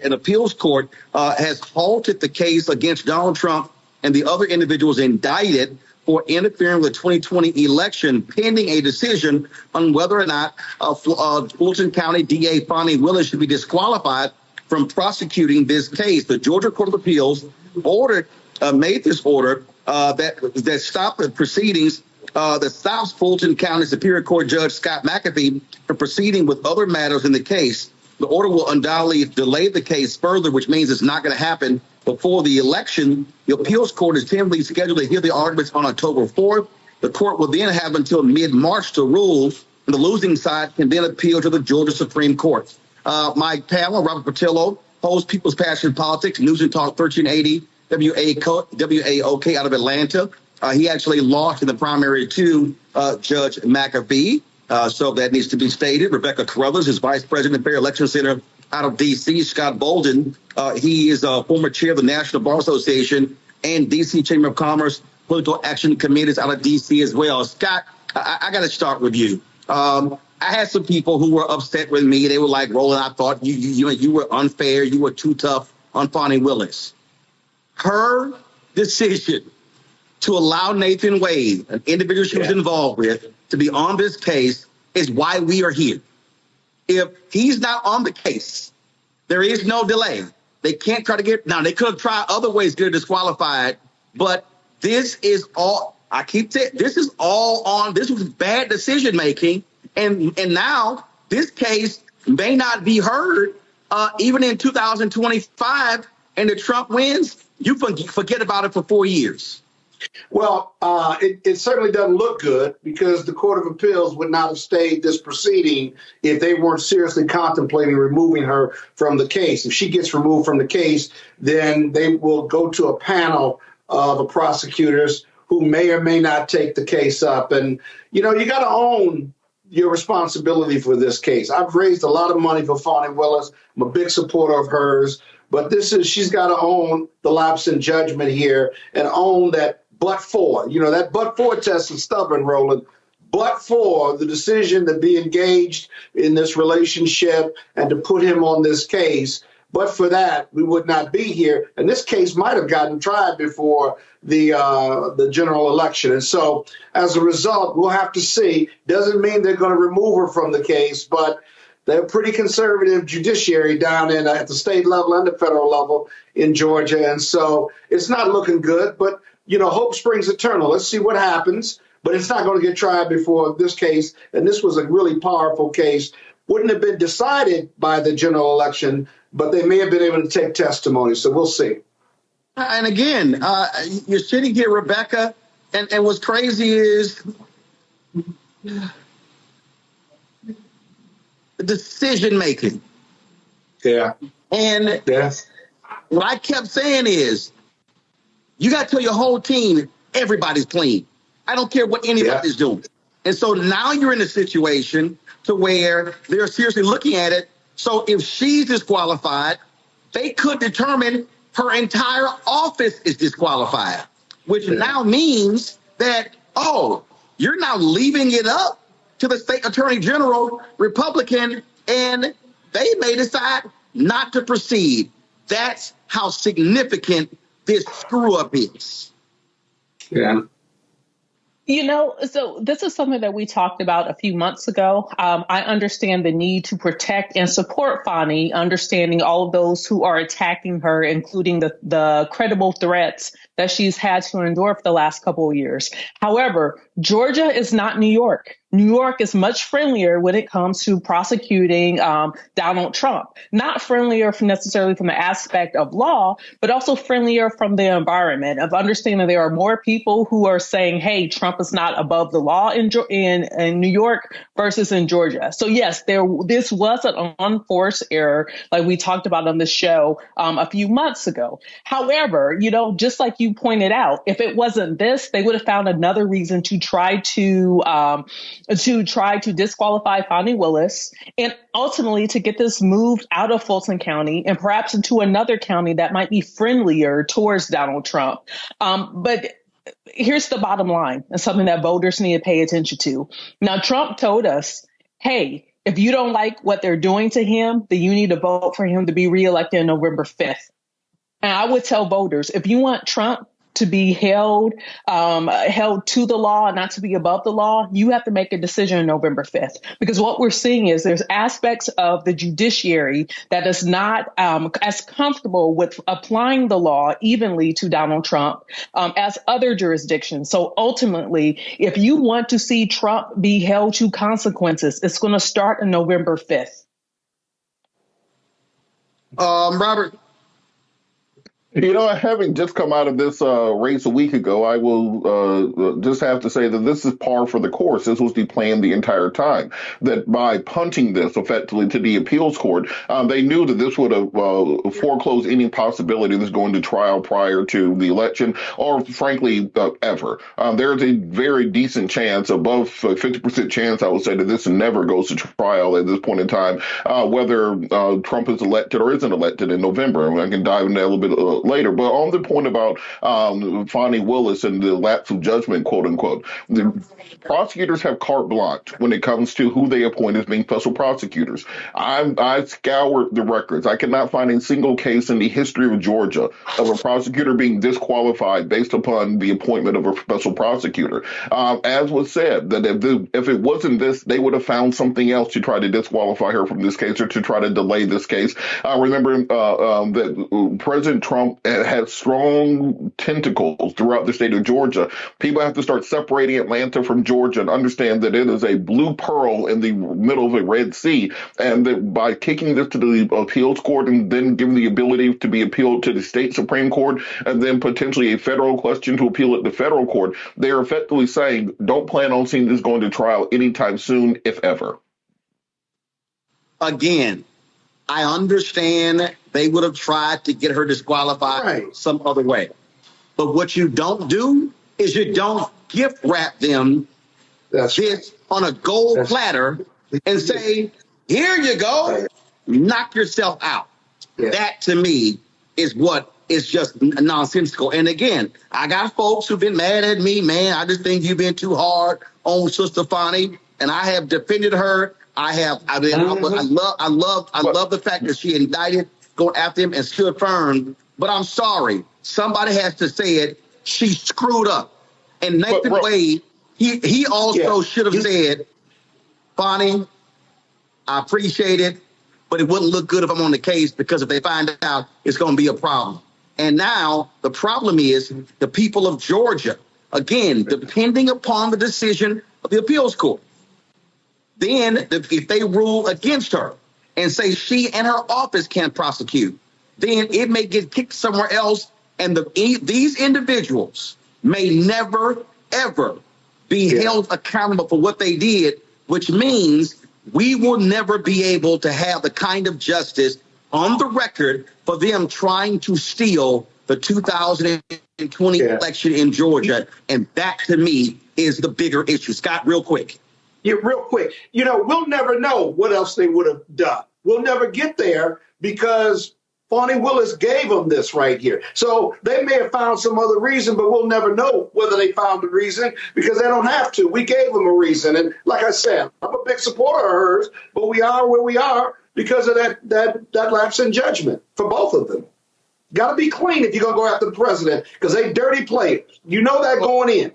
an appeals court has halted the case against Donald Trump and the other individuals indicted for interfering with the 2020 election, pending a decision on whether or not Fulton County DA Fani Willis should be disqualified from prosecuting this case. The Georgia Court of Appeals made this order that stopped the proceedings, that stops Fulton County Superior Court Judge Scott McAfee from proceeding with other matters in the case. The order will undoubtedly delay the case further, which means it's not going to happen before the election. The appeals court is tentatively scheduled to hear the arguments on October 4th. The court will then have until mid-March to rule, and the losing side can then appeal to the Georgia Supreme Court. My panel, Robert Patillo, hosts People's Passion Politics, News and Talk 1380, WAOK out of Atlanta. He actually lost in the primary to Judge McAfee. So that needs to be stated. Rebecca Carruthers is Vice President of Fair Election Center out of D.C. Scott Bolden, he is a former chair of the National Bar Association and D.C. Chamber of Commerce Political Action Committees out of D.C. as well. Scott, I got to start with you. I had some people who were upset with me. They were like, Roland, I thought you were unfair. You were too tough on Fani Willis. Her decision to allow Nathan Wade, an individual she was involved with, to be on this case is why we are here. If he's not on the case, there is no delay. They can't try to get, now they could have tried other ways to get disqualified, but this is all, I keep saying, this is all on, this was bad decision making. And now this case may not be heard even in 2025, and if Trump wins, you forget about it for 4 years. Well, it certainly doesn't look good, because the Court of Appeals would not have stayed this proceeding if they weren't seriously contemplating removing her from the case. If she gets removed from the case, then they will go to a panel of prosecutors who may or may not take the case up. And, you know, you got to own your responsibility for this case. I've raised a lot of money for Fani Willis. I'm a big supporter of hers. But she's got to own the lapse in judgment here and own that but for, that but for test is stubborn, Roland. But for the decision to be engaged in this relationship and to put him on this case, but for that, we would not be here. And this case might have gotten tried before the general election. And so as a result, we'll have to see. Doesn't mean they're going to remove her from the case, but they're pretty conservative judiciary down at the state level and the federal level in Georgia. And so it's not looking good, but hope springs eternal. Let's see what happens, but it's not going to get tried before this case. And this was a really powerful case. Wouldn't have been decided by the general election, but they may have been able to take testimony. So we'll see. And again, you're sitting here, Rebecca, and what's crazy is the decision making. Yeah. And what I kept saying is, you got to tell your whole team, everybody's clean. I don't care what anybody's doing. And so now you're in a situation to where they're seriously looking at it. So if she's disqualified, they could determine her entire office is disqualified, which now means that, you're now leaving it up to the state attorney general, Republican, and they may decide not to proceed. That's how significant this screw up is. Yeah. So this is something that we talked about a few months ago. I understand the need to protect and support Fani, understanding all of those who are attacking her, including the credible threats that she's had to endure for the last couple of years. However, Georgia is not New York. New York is much friendlier when it comes to prosecuting Donald Trump. Not friendlier necessarily from the aspect of law, but also friendlier from the environment of understanding there are more people who are saying, hey, Trump is not above the law in New York versus in Georgia. So yes, this was an unforced error, like we talked about on the show a few months ago. However, just like you pointed out, if it wasn't this, they would have found another reason to try to disqualify Fani Willis and ultimately to get this moved out of Fulton County and perhaps into another county that might be friendlier towards Donald Trump. But here's the bottom line, and something that voters need to pay attention to. Now, Trump told us, hey, If you don't like what they're doing to him, then you need to vote for him to be reelected on November 5th. And I would tell voters, if you want Trump to be held to the law, not to be above the law, you have to make a decision on November 5th. Because what we're seeing is there's aspects of the judiciary that is not as comfortable with applying the law evenly to Donald Trump as other jurisdictions. So ultimately, if you want to see Trump be held to consequences, it's going to start on November 5th. Robert. Having just come out of this race a week ago, I will just have to say that this is par for the course. This was the plan the entire time, that by punting this effectively to the appeals court, they knew that this would have foreclosed any possibility of this going to trial prior to the election, or frankly, ever. There's a very decent chance, above 50% chance, I would say, that this never goes to trial at this point in time, whether Trump is elected or isn't elected in November. I mean, I can dive into that a little bit later. But on the point about Fani Willis and the lapse of judgment, quote unquote, the prosecutors have carte blanche when it comes to who they appoint as being special prosecutors. I scoured the records. I cannot find a single case in the history of Georgia of a prosecutor being disqualified based upon the appointment of a special prosecutor. As was said, that if it wasn't this, they would have found something else to try to disqualify her from this case or to try to delay this case. I remember that President Trump had strong tentacles throughout the state of Georgia. People have to start separating Atlanta from Georgia and understand that it is a blue pearl in the middle of a Red Sea, and that by kicking this to the appeals court and then giving the ability to be appealed to the state Supreme Court and then potentially a federal question to appeal at the federal court, they are effectively saying, don't plan on seeing this going to trial anytime soon, if ever. Again, I understand they would have tried to get her disqualified some other way. But what you don't do is you don't gift wrap them this on a gold platter and say, here you go, knock yourself out. Yeah. That to me is what is just nonsensical. And again, I got folks who've been mad at me, man. I just think you've been too hard on Sister Fani, and I have defended her. I love the fact that she indicted, going after him and stood firm. But I'm sorry, somebody has to say it. She screwed up. And Nathan Wade, he also should have said, Fani, I appreciate it, but it wouldn't look good if I'm on the case, because if they find out, it's going to be a problem. And now the problem is the people of Georgia, again, depending upon the decision of the appeals court. Then if they rule against her and say she and her office can't prosecute, then it may get kicked somewhere else. And these individuals may never, ever be held accountable for what they did, which means we will never be able to have the kind of justice on the record for them trying to steal the 2020 election in Georgia. And that, to me, is the bigger issue. Scott, real quick. Yeah, real quick. We'll never know what else they would have done. We'll never get there because Fani Willis gave them this right here. So they may have found some other reason, but we'll never know whether they found the reason because they don't have to. We gave them a reason. And like I said, I'm a big supporter of hers, but we are where we are because of that lapse in judgment for both of them. Got to be clean if you're going to go after the president because they dirty players. You know that going in.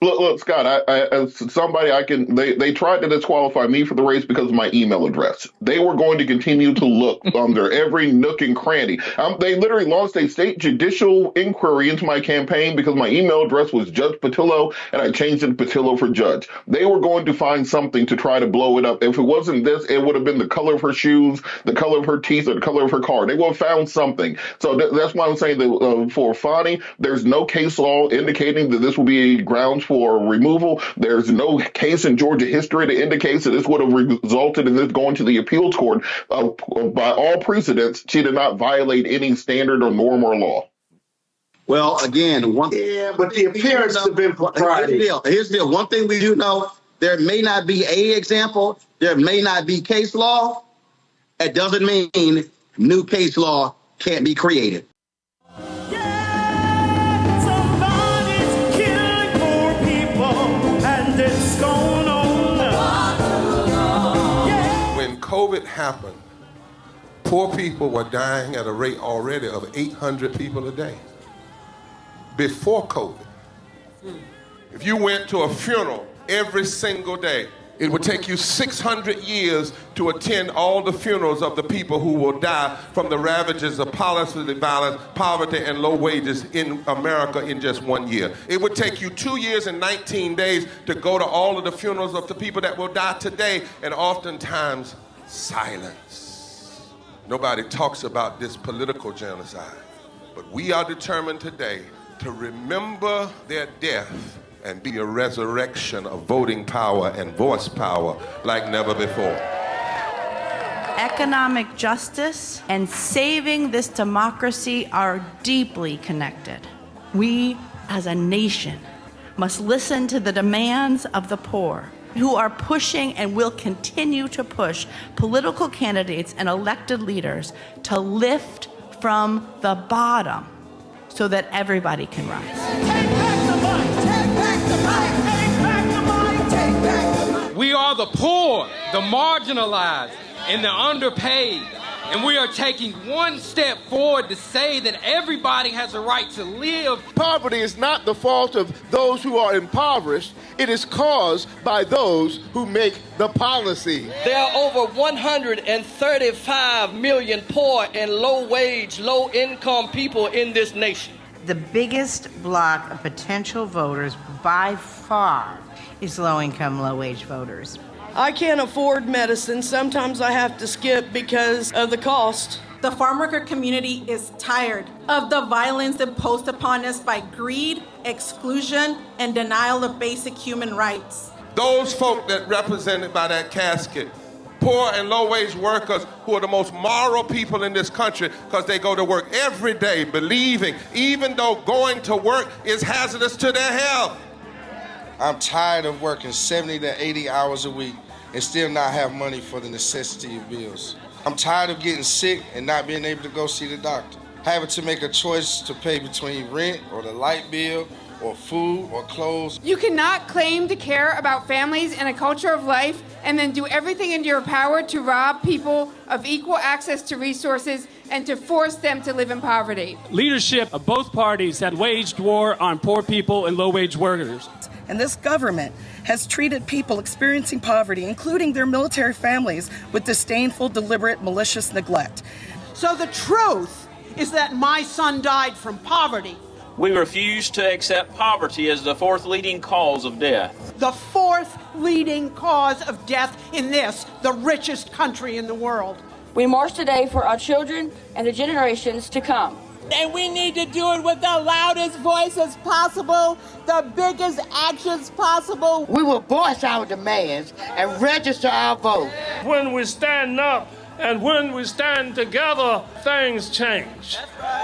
Look, Scott, they tried to disqualify me for the race because of my email address. They were going to continue to look under every nook and cranny. They literally launched a state judicial inquiry into my campaign because my email address was Judge Patillo, and I changed it to Patillo for Judge. They were going to find something to try to blow it up. If it wasn't this, it would have been the color of her shoes, the color of her teeth, or the color of her car. They would have found something. So that's why I'm saying that for Fani, there's no case law indicating that this will be grounds for removal. There's no case in Georgia history that indicates that this would have resulted in this going to the appeals court. By all precedents, she did not violate any standard or norm or law. Well, again, but the appearance of impropriety. Here's the deal. One thing we do know, there may not be a example, there may not be case law. That doesn't mean new case law can't be created. happened, poor people were dying at a rate already of 800 people a day before COVID. If you went to a funeral every single day, it would take you 600 years to attend all the funerals of the people who will die from the ravages of policy violence, poverty, and low wages in America in just 1 year. It would take you 2 years and 19 days to go to all of the funerals of the people that will die today, and oftentimes silence. Nobody talks about this political genocide, but we are determined today to remember their death and be a resurrection of voting power and voice power like never before. Economic justice and saving this democracy are deeply connected. We, as a nation, must listen to the demands of the poor, who are pushing and will continue to push political candidates and elected leaders to lift from the bottom so that everybody can rise. We are the poor, the marginalized, and the underpaid. And we are taking one step forward to say that everybody has a right to live. Poverty is not the fault of those who are impoverished. It is caused by those who make the policy. There are over 135 million poor and low-wage, low-income people in this nation. The biggest block of potential voters by far is low-income, low-wage voters. I can't afford medicine. Sometimes I have to skip because of the cost. The farm worker community is tired of the violence imposed upon us by greed, exclusion, and denial of basic human rights. Those folk that represented by that casket, poor and low-wage workers who are the most moral people in this country because they go to work every day believing, even though going to work is hazardous to their health. I'm tired of working 70 to 80 hours a week and still not have money for the necessity of bills. I'm tired of getting sick and not being able to go see the doctor. Having to make a choice to pay between rent or the light bill or food or clothes. You cannot claim to care about families and a culture of life and then do everything in your power to rob people of equal access to resources and to force them to live in poverty. Leadership of both parties had waged war on poor people and low-wage workers. And this government has treated people experiencing poverty, including their military families, with disdainful, deliberate, malicious neglect. So the truth is that my son died from poverty. We refuse to accept poverty as the fourth leading cause of death. The fourth leading cause of death in this, the richest country in the world. We march today for our children and the generations to come. And we need to do it with the loudest voices possible, the biggest actions possible. We will voice our demands and register our vote. When we stand up and when we stand together, things change.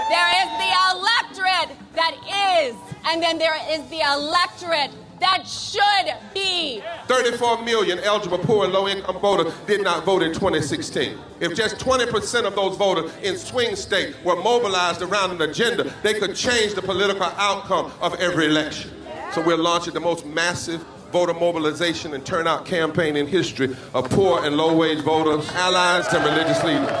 There is the electorate that is, and then there is the electorate that should be. 34 million eligible poor and low-income voters did not vote in 2016. If just 20% of those voters in swing states were mobilized around an agenda, they could change the political outcome of every election. So we're launching the most massive voter mobilization and turnout campaign in history of poor and low-wage voters, allies, and religious leaders.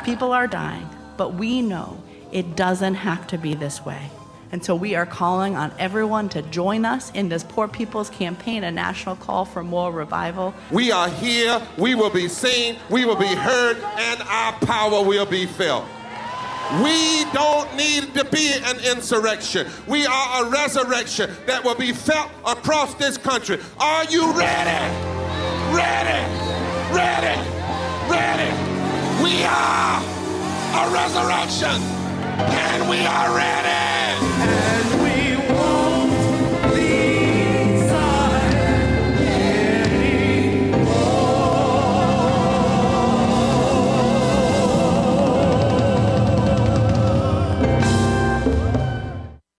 People are dying, but we know it doesn't have to be this way. And so we are calling on everyone to join us in this Poor People's Campaign, a national call for more revival. We are here, we will be seen, we will be heard, and our power will be felt. We don't need to be an insurrection. We are a resurrection that will be felt across this country. Are you ready? Ready? Ready? Ready? We are a resurrection, and we are ready.